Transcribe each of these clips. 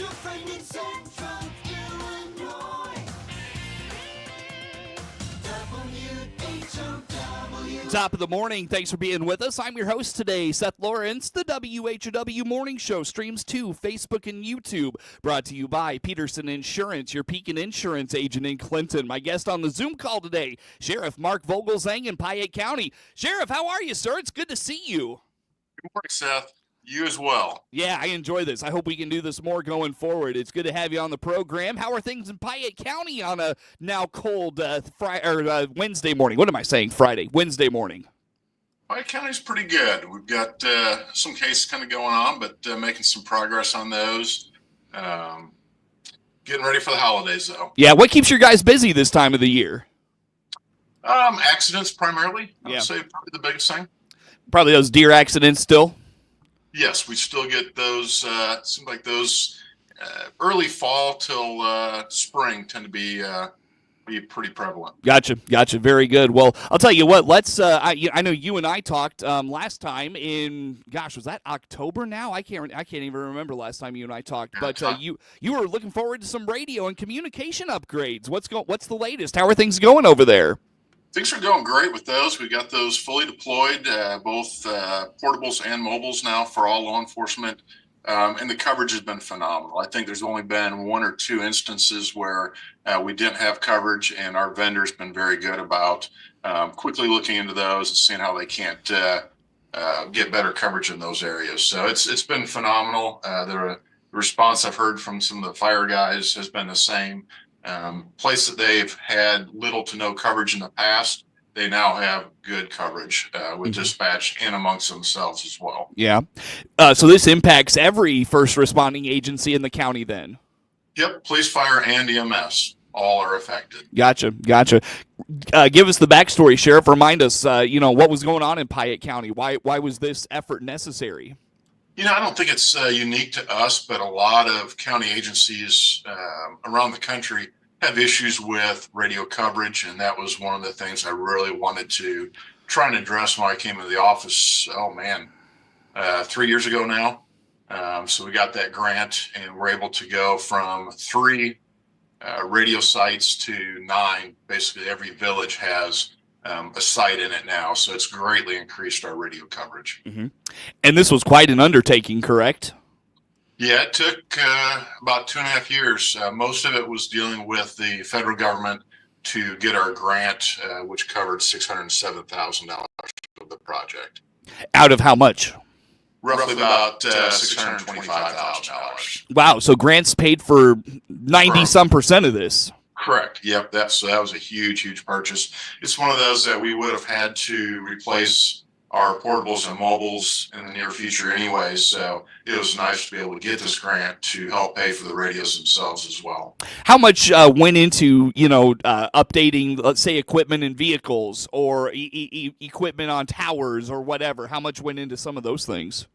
Your friend in Central Illinois. WHOW. Top of the morning. Thanks for being with us. I'm your host today, Seth Lawrence. The WHOW Morning Show streams to Facebook and YouTube. Brought to you by Peterson Insurance, your Pekin Insurance agent in Clinton. My guest on the Zoom call today, Sheriff Mark Vogelzang in Piatt County. Sheriff, how are you, sir? It's good to see you. Good morning, Seth. You as well. Yeah, I enjoy this. I hope we can do this more going forward. It's good to have you on the program. How are things in Piatt County on a now cold Wednesday morning? What am I saying? Friday, Wednesday morning. Piatt County's pretty good. We've got some cases kind of going on, but making some progress on those. Getting ready for the holidays, though. Yeah, what keeps your guys busy this time of the year? Accidents primarily. I would say probably the biggest thing. Probably those deer accidents still. Yes, we still get those. Seems like those early fall till spring tend to be pretty prevalent. Gotcha. Very good. Well, I'll tell you what. Let's. I know you and I talked last time in. Gosh, was that October? Now I can't even remember last time you and I talked. But you were looking forward to some radio and communication upgrades. What's the latest? How are things going over there? Things are going great with those. We got those fully deployed, both portables and mobiles now for all law enforcement, and the coverage has been phenomenal. I think there's only been one or two instances where we didn't have coverage, and our vendor's been very good about quickly looking into those and seeing how they can't get better coverage in those areas. So it's been phenomenal. The response I've heard from some of the fire guys has been the same. Place that they've had little to no coverage in the past, they now have good coverage with dispatch and amongst themselves as well. Yeah. So this impacts every first responding agency in the county then? Yep. Police, fire, and EMS all are affected. Gotcha. Give us the backstory, Sheriff. Remind us, what was going on in Piatt County? Why was this effort necessary? I don't think it's unique to us, but a lot of county agencies around the country have issues with radio coverage, and that was one of the things I really wanted to try and address when I came into the office. 3 years ago now. So we got that grant, and we're able to go from 3 radio sites to 9. Basically, every village has a site in it now, so it's greatly increased our radio coverage. Mm-hmm. And this was quite an undertaking, correct? Yeah, it took about 2.5 years. Most of it was dealing with the federal government to get our grant, which covered $607,000 of the project. Out of how much? Roughly about $625,000. Wow, so grants paid for 90-some% of this. Correct. Yep. So that was a huge purchase. It's one of those that we would have had to replace our portables and mobiles in the near future anyway. So it was nice to be able to get this grant to help pay for the radios themselves as well. How much went into, updating, let's say, equipment in vehicles or equipment on towers or whatever? How much went into some of those things?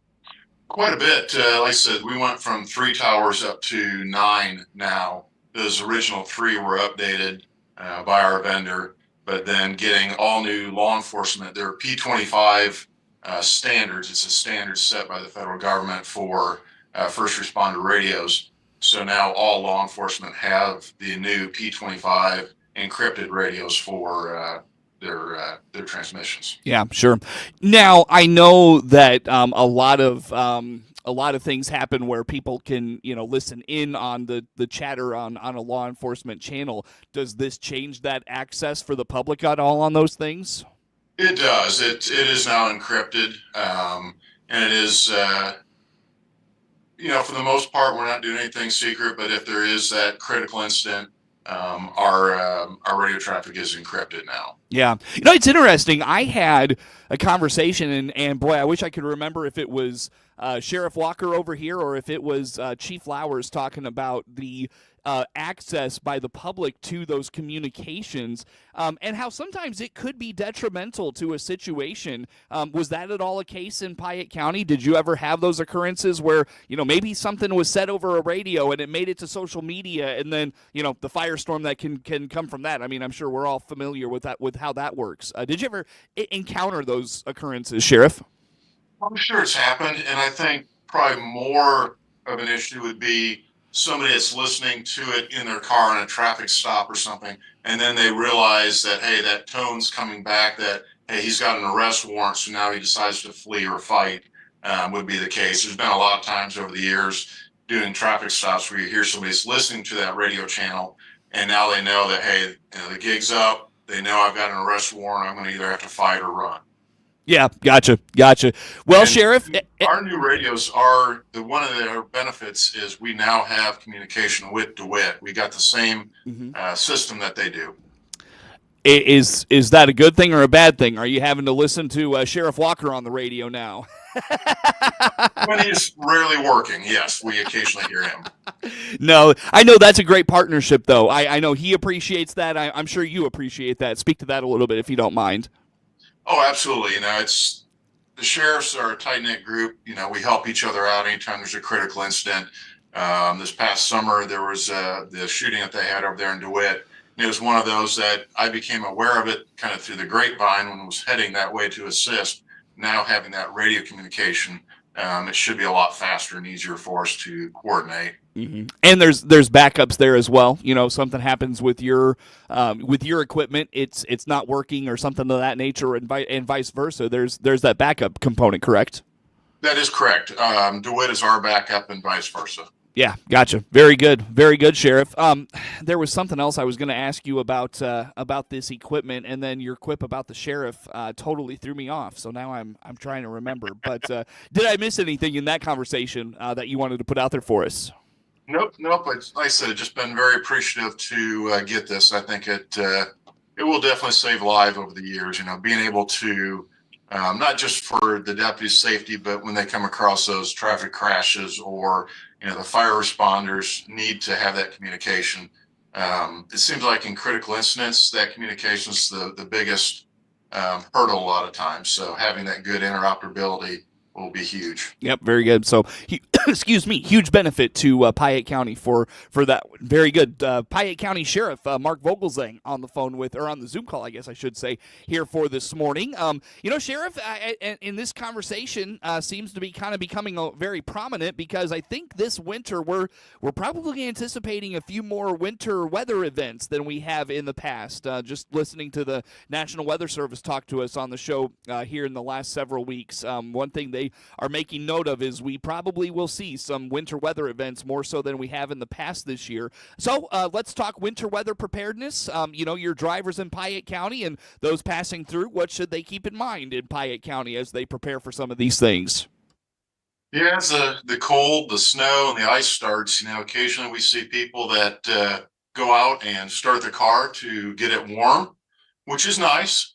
Quite a bit. Like I said, we went from 3 towers up to 9 now. Those original 3 were updated by our vendor, but then getting all new law enforcement, there are P25 standards. It's a standard set by the federal government for first responder radios. So now all law enforcement have the new P25 encrypted radios for their transmissions. Yeah, sure. Now, I know that a lot of things happen where people can, listen in on the chatter on a law enforcement channel. Does this change that access for the public at all on those things? It does. It is now encrypted, and it is, for the most part, we're not doing anything secret. But if there is that critical incident, our radio traffic is encrypted now. Yeah. It's interesting. I had a conversation, and boy, I wish I could remember if it was Sheriff Walker over here or if it was Chief Flowers talking about the access by the public to those communications and how sometimes it could be detrimental to a situation. Was that at all a case in Piatt County? Did you ever have those occurrences where, maybe something was said over a radio and it made it to social media and then, the firestorm that can come from that? I mean, I'm sure we're all familiar with that, with how that works. Did you ever encounter those occurrences, Sheriff? I'm sure it's happened, and I think probably more of an issue would be somebody that's listening to it in their car in a traffic stop or something, and then they realize that, hey, that tone's coming back, that, hey, he's got an arrest warrant, so now he decides to flee or fight, would be the case. There's been a lot of times over the years doing traffic stops where you hear somebody's listening to that radio channel, and now they know that, hey, the gig's up. They know I've got an arrest warrant. I'm going to either have to fight or run. Yeah, gotcha. Well, And Sheriff, our new radios are one of their benefits is we now have communication with DeWitt. We got the same system that they do. is that a good thing or a bad thing? Are you having to listen to Sheriff Walker on the radio now? When he's rarely working, yes, we occasionally hear him. No, I know that's a great partnership, though. I know he appreciates that. I'm sure you appreciate that. Speak to that a little bit, if you don't mind. Oh, absolutely. It's the sheriffs are a tight knit group. We help each other out anytime there's a critical incident. This past summer, there was the shooting that they had over there in DeWitt. And it was one of those that I became aware of it kind of through the grapevine when I was heading that way to assist. Now having that radio communication, it should be a lot faster and easier for us to coordinate. Mm-hmm. And there's backups there as well. Something happens with your equipment, it's not working or something of that nature, and vice versa. There's that backup component, correct? That is correct. DeWitt is our backup and vice versa. Yeah, gotcha. Very good, Sheriff. There was something else I was going to ask you about this equipment, and then your quip about the sheriff totally threw me off. So now I'm trying to remember. But did I miss anything in that conversation that you wanted to put out there for us? Nope. Like I said, just been very appreciative to get this. I think it will definitely save lives over the years. Being able to not just for the deputy's safety, but when they come across those traffic crashes or the fire responders need to have that communication. It seems like in critical incidents, that communication is the biggest hurdle a lot of times. So having that good interoperability will be huge. Yep, very good. So, excuse me, huge benefit to Piatt County for that. Very good. Piatt County Sheriff Mark Vogelzang on the phone on the Zoom call, I guess I should say, here for this morning. Sheriff, in this conversation seems to be kind of becoming very prominent because I think this winter we're probably anticipating a few more winter weather events than we have in the past. Just listening to the National Weather Service talk to us on the show here in the last several weeks, one thing they are making note of is we probably will see some winter weather events more so than we have in the past this year. So let's talk winter weather preparedness. Your drivers in Piatt County and those passing through, what should they keep in mind in Piatt County as they prepare for some of these things? Yeah, as the cold, the snow, and the ice starts, occasionally we see people that go out and start the car to get it warm, which is nice.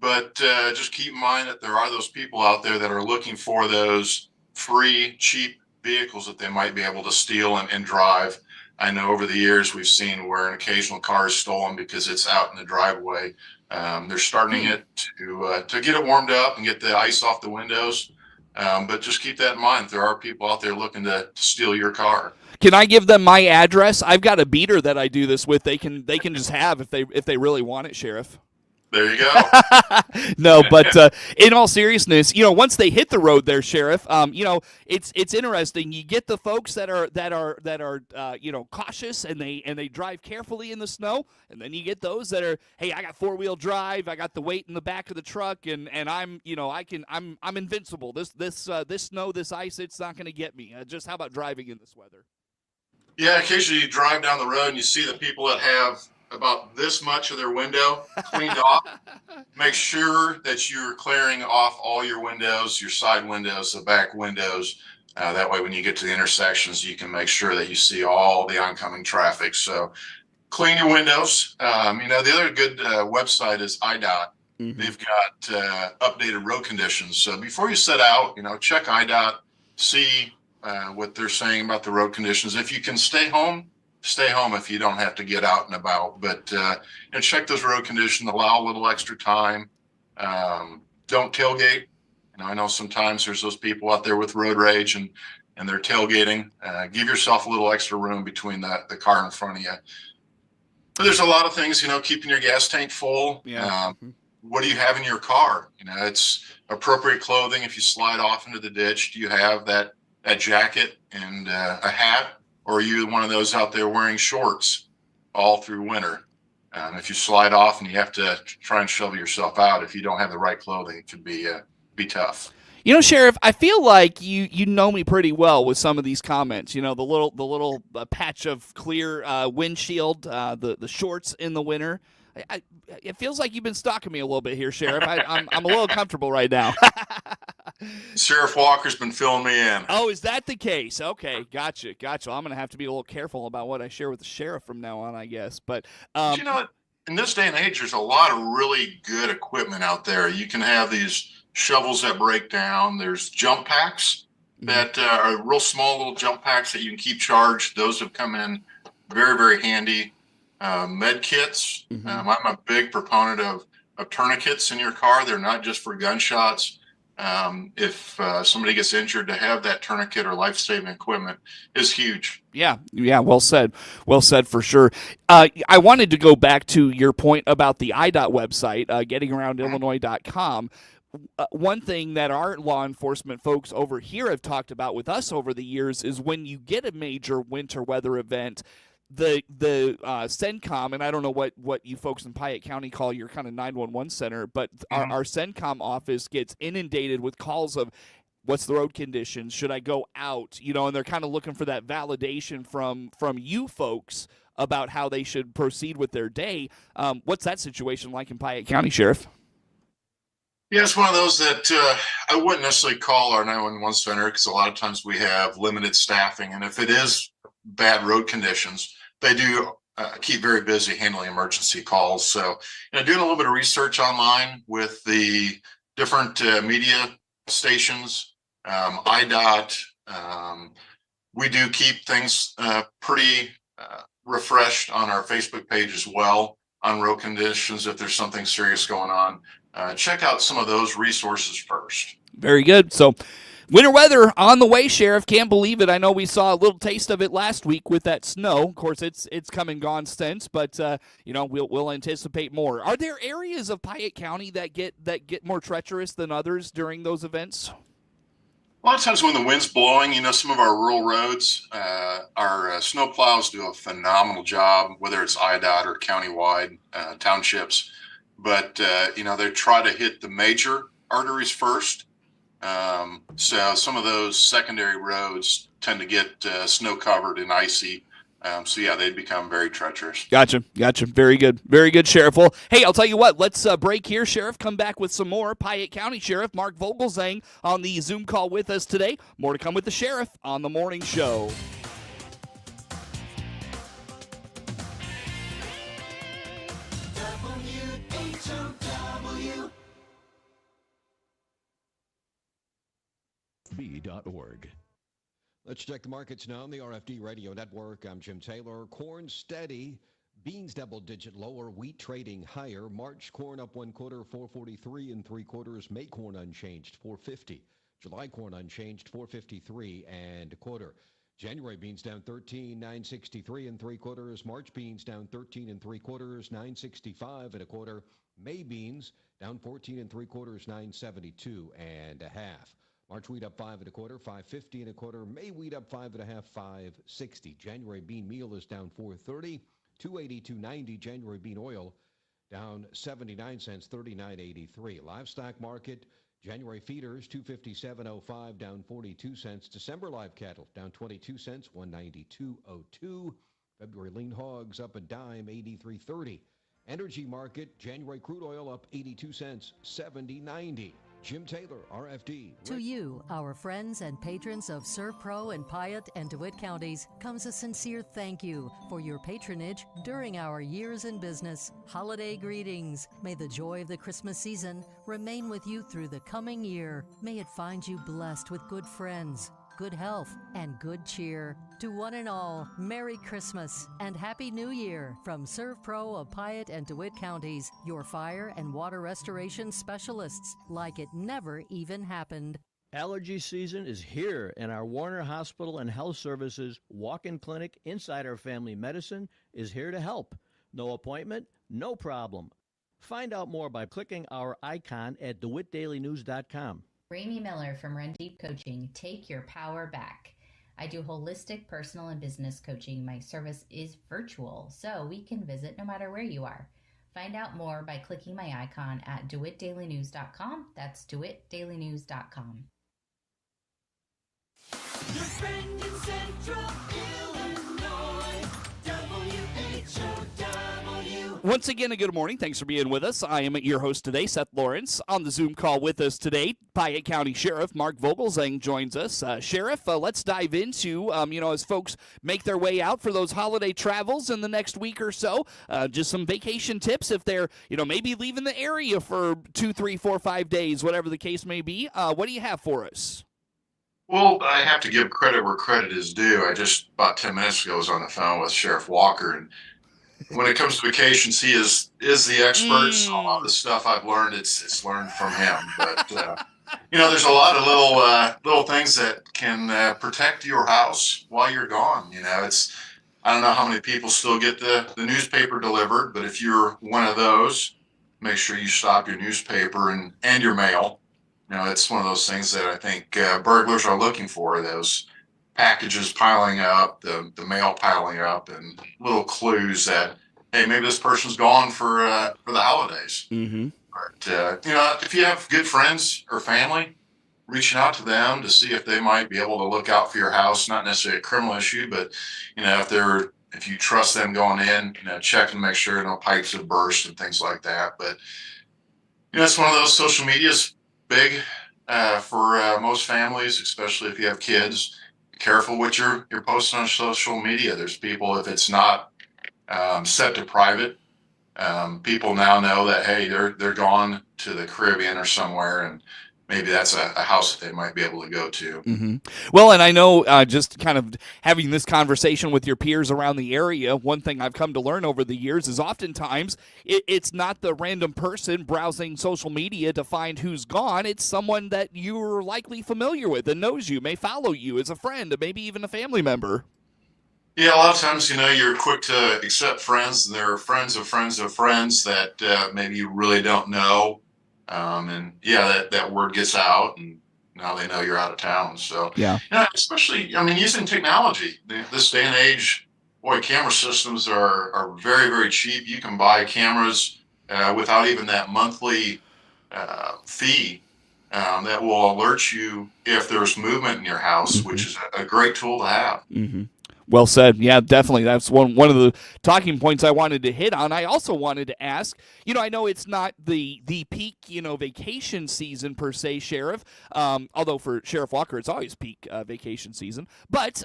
But just keep in mind that there are those people out there that are looking for those free, cheap vehicles that they might be able to steal and drive. I know over the years we've seen where an occasional car is stolen because it's out in the driveway. They're starting it to get it warmed up and get the ice off the windows. But just keep that in mind. There are people out there looking to steal your car. Can I give them my address? I've got a beater that I do this with. They can just have if they really want it, Sheriff. There you go. No, but in all seriousness, once they hit the road there, Sheriff, it's interesting. You get the folks that are cautious and they drive carefully in the snow, and then you get those that are, hey, I got 4-wheel drive, I got the weight in the back of the truck, and I'm invincible. This snow, this ice, it's not going to get me. Just how about driving in this weather? Yeah, occasionally you drive down the road and you see the people that have about this much of their window cleaned off. Make sure that you're clearing off all your windows, your side windows, the back windows. That way, when you get to the intersections, you can make sure that you see all the oncoming traffic. So clean your windows. The other good website is IDOT. Mm-hmm. They've got updated road conditions. So before you set out, check IDOT, see what they're saying about the road conditions. If you can stay home if you don't have to get out and about, but check those road conditions, allow a little extra time. Don't tailgate. I know sometimes there's those people out there with road rage and they're tailgating. Give yourself a little extra room between the car in front of you. But there's a lot of things, keeping your gas tank full. Yeah. What do you have in your car? It's appropriate clothing. If you slide off into the ditch, do you have that jacket and a hat? or are you one of those out there wearing shorts all through winter? If you slide off and you have to try and shovel yourself out, if you don't have the right clothing, it can be tough. You know, Sheriff, I feel like you know me pretty well with some of these comments. You know, the little patch of clear windshield, the shorts in the winter. It feels like you've been stalking me a little bit here, Sheriff. I'm a little comfortable right now. Sheriff Walker's been filling me in. Oh, is that the case? Okay, gotcha. I'm gonna have to be a little careful about what I share with the sheriff from now on, I guess. But You know, in this day and age, there's a lot of really good equipment out there. You can have these shovels that break down. There's jump packs that are real small little jump packs that you can keep charged. Those have come in very, very handy. Med kits. I'm a big proponent of tourniquets in your car. They're not just for gunshots. If somebody gets injured, to have that tourniquet or life-saving equipment is huge. Yeah, well said for sure. I wanted to go back to your point about the IDOT website, gettingaroundillinois.com. One thing that our law enforcement folks over here have talked about with us over the years is when you get a major winter weather event, the CENTCOM, and I don't know what you folks in Piatt County call your kind of 911 center, but our CENTCOM office gets inundated with calls of, what's the road conditions? Should I go out? You know, and they're kind of looking for that validation from you folks about how they should proceed with their day. What's that situation like in Piatt County, Sheriff? Yeah, it's one of those that I wouldn't necessarily call our 911 center, because a lot of times we have limited staffing. And if it is bad road conditions, they do keep very busy handling emergency calls. So, doing a little bit of research online with the different media stations, IDOT, we do keep things pretty refreshed on our Facebook page as well on road conditions. If there's something serious going on, check out some of those resources first. Very good. So, winter weather on the way, Sheriff. Can't believe it. I know we saw a little taste of it last week with that snow. Of course, it's come and gone since, but we'll anticipate more. Are there areas of Piatt County that get more treacherous than others during those events? A lot of times when the wind's blowing, some of our rural roads, our snow plows do a phenomenal job, whether it's IDOT or countywide townships. But, they try to hit the major arteries first. So some of those secondary roads tend to get snow covered and icy. They become very treacherous. Gotcha. Very good, Sheriff. Well, hey, I'll tell you what. Let's break here, Sheriff. Come back with some more. Piatt County Sheriff Mark Vogelzang on the Zoom call with us today. More to come with the Sheriff on the morning show. B.org. Let's check the markets now on the RFD Radio Network. I'm Jim Taylor. Corn steady. Beans double-digit lower. Wheat trading higher. March corn up 1/4, 4.43 3/4. May corn unchanged, 4.50. July corn unchanged, 4.53 1/4. January beans down 13, 9.63 3/4. March beans down 13 3/4, 9.65 1/4. May beans down 14 3/4, 9.72 1/2. March wheat up 5 1/4, 5.50 1/4. May wheat up 5 1/2, 5.60. January bean meal is down 4.30, 2.80, 2.90. January bean oil down 79 cents, 39.83. Livestock market, January feeders 257.05, down 42 cents. December live cattle down 22 cents, 192.02. February lean hogs up a dime, 83.30. Energy market, January crude oil up 82 cents, 70.90. Jim Taylor, RFD. To you, our friends and patrons of ServPro in Piatt and DeWitt counties, comes a sincere thank you for your patronage during our years in business. Holiday greetings. May the joy of the Christmas season remain with you through the coming year. May it find you blessed with good friends, good health, and good cheer. To one and all, Merry Christmas and Happy New Year from ServPro of Piatt and DeWitt counties, your fire and water restoration specialists, like it never even happened. Allergy season is here, and our Warner Hospital and Health Services walk-in clinic inside our family medicine is here to help. No appointment, no problem. Find out more by clicking our icon at DeWittDailyNews.com. Ramey Miller from Run Deep Coaching. Take your power back. I do holistic personal and business coaching. My service is virtual, so we can visit no matter where you are. Find out more by clicking my icon at DeWittDailyNews.com. That's DeWittDailyNews.com. Your friend in Central Illinois, WHOW. Once again, a good morning. Thanks for being with us. I am your host today, Seth Lawrence. On the Zoom call with us today, Piatt County Sheriff Mark Vogelzang joins us. Sheriff, let's dive into, as folks make their way out for those holiday travels in the next week or so, just some vacation tips if they're, maybe leaving the area for 2, 3, 4, 5 days, whatever the case may be. What do you have for us? Well, I have to give credit where credit is due. I just about 10 minutes ago was on the phone with Sheriff Walker, and when it comes to vacations, he is the expert. So a lot of the stuff I've learned, it's learned from him. But there's a lot of little things that can protect your house while you're gone. I don't know how many people still get the newspaper delivered, but if you're one of those, make sure you stop your newspaper and your mail. It's one of those things that I think burglars are looking for, those packages piling up, the mail piling up, and little clues that, hey, maybe this person's gone for the holidays. Mm-hmm. But, if you have good friends or family, reaching out to them to see if they might be able to look out for your house, not necessarily a criminal issue, but, if you trust them going in, check and make sure no pipes have burst and things like that. But, it's one of those. Social media's big for most families, especially if you have kids. Be careful what you're posting on social media. There's people, if it's not set to private, people now know that, hey, they're gone to the Caribbean or somewhere, and maybe that's a house that they might be able to go to. Mm-hmm. Well, and I know just kind of having this conversation with your peers around the area, one thing I've come to learn over the years is oftentimes it's not the random person browsing social media to find who's gone. It's someone that you're likely familiar with and knows you, may follow you as a friend, maybe even a family member. Yeah, a lot of times, you're quick to accept friends, and they're friends of friends of friends that maybe you really don't know. That word gets out, and now they know you're out of town. So, especially, using technology. This day and age, boy, camera systems are very, very cheap. You can buy cameras without even that monthly fee that will alert you if there's movement in your house, Mm-hmm. which is a great tool to have. Mm-hmm. Well said. Yeah, definitely. That's one of the talking points I wanted to hit on. I also wanted to ask, I know it's not the peak, vacation season per se, Sheriff, although for Sheriff Walker, it's always peak vacation season. But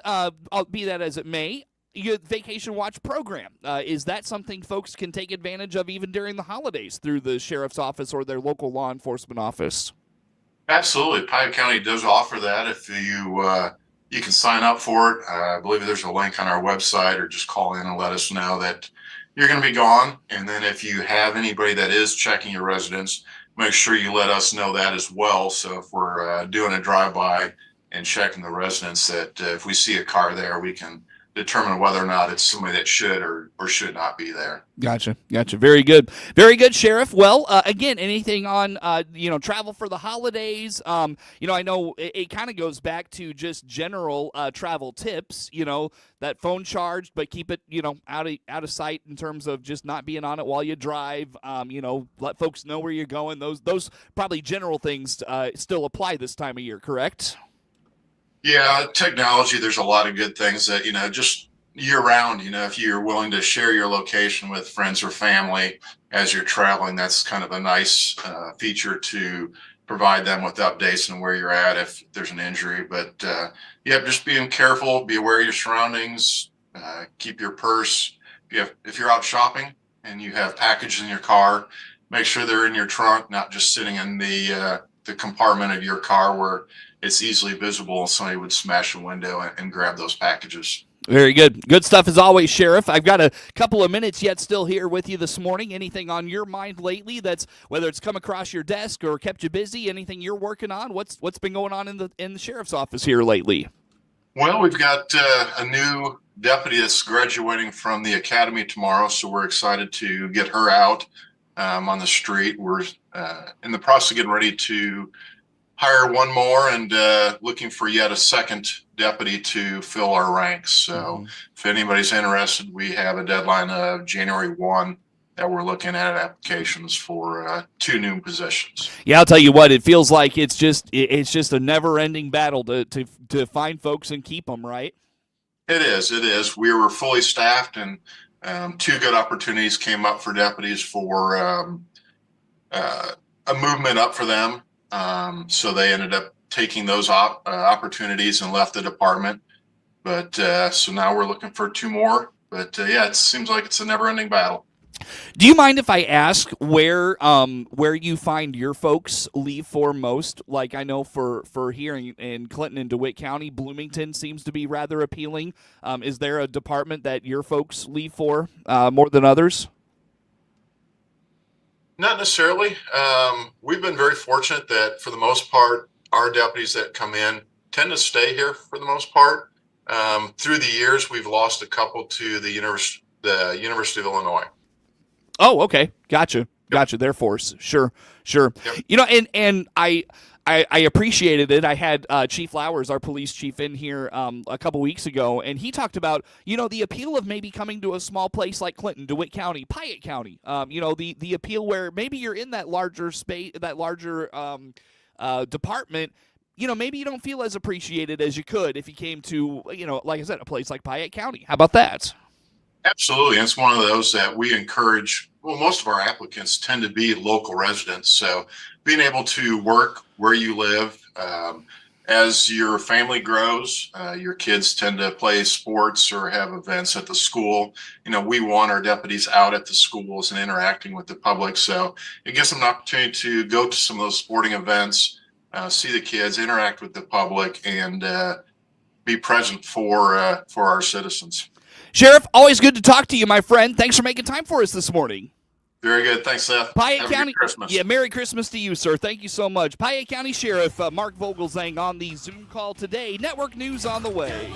be that as it may, your Vacation Watch program, is that something folks can take advantage of even during the holidays through the Sheriff's office or their local law enforcement office? Absolutely. Piatt County does offer that. If you can sign up for it. I believe there's a link on our website, or just call in and let us know that you're going to be gone. And then if you have anybody that is checking your residence, make sure you let us know that as well. So if we're doing a drive-by and checking the residence, that if we see a car there, we can determine whether or not it's somebody that should or should not be there. Gotcha. Very good, Sheriff. Well, again, anything on travel for the holidays? I know it kind of goes back to just general travel tips. That phone charged, but keep it out of sight in terms of just not being on it while you drive. Let folks know where you're going. Those probably general things still apply this time of year, correct? Yeah, technology, there's a lot of good things that, just year round, if you're willing to share your location with friends or family as you're traveling, that's kind of a nice feature to provide them with updates on where you're at if there's an injury. But just being careful, be aware of your surroundings, keep your purse. If you're out shopping and you have packages in your car, make sure they're in your trunk, not just sitting in the compartment of your car where it's easily visible and somebody would smash a window and grab those packages. Very good. Good stuff as always, Sheriff. I've got a couple of minutes yet still here with you this morning. Anything on your mind lately that's, whether it's come across your desk or kept you busy, anything you're working on? What's been going on in the Sheriff's office here lately? Well, we've got a new deputy that's graduating from the academy tomorrow, so we're excited to get her out on the street. We're in the process of getting ready to hire one more and looking for yet a second deputy to fill our ranks. So if anybody's interested, we have a deadline of January 1 that we're looking at applications for 2 new positions. Yeah, I'll tell you what, it feels like it's just a never-ending battle to find folks and keep them, right? It is. We were fully staffed, and 2 good opportunities came up for deputies for a movement up for them. So they ended up taking those opportunities and left the department. But so now we're looking for 2 more. But yeah, it seems like it's a never-ending battle. Do you mind if I ask where you find your folks leave for most? Like, I know for here in Clinton and DeWitt County, Bloomington seems to be rather appealing. Is there a department that your folks leave for more than others? Not necessarily. We've been very fortunate that for the most part, our deputies that come in tend to stay here for the most part. Through the years, we've lost a couple to the University of Illinois. Oh, okay. Gotcha. Their force. Sure. Yep. You know, and I appreciated it. I had Chief Flowers, our police chief, in here a couple weeks ago, and he talked about, the appeal of maybe coming to a small place like Clinton, DeWitt County, Piatt County. The appeal where maybe you're in that larger space, that larger department. Maybe you don't feel as appreciated as you could if you came to, like I said, a place like Piatt County. How about that? Absolutely. It's one of those that we encourage. Well, most of our applicants tend to be local residents. So being able to work where you live, as your family grows, your kids tend to play sports or have events at the school. We want our deputies out at the schools and interacting with the public. So it gives them an opportunity to go to some of those sporting events, see the kids, interact with the public, and be present for our citizens. Sheriff, always good to talk to you, my friend. Thanks for making time for us this morning. Very good. Thanks, Seth. Piatt Have County. a good Christmas. Yeah, Merry Christmas to you, sir. Thank you so much. Piatt County Sheriff Mark Vogelzang on the Zoom call today. Network news on the way.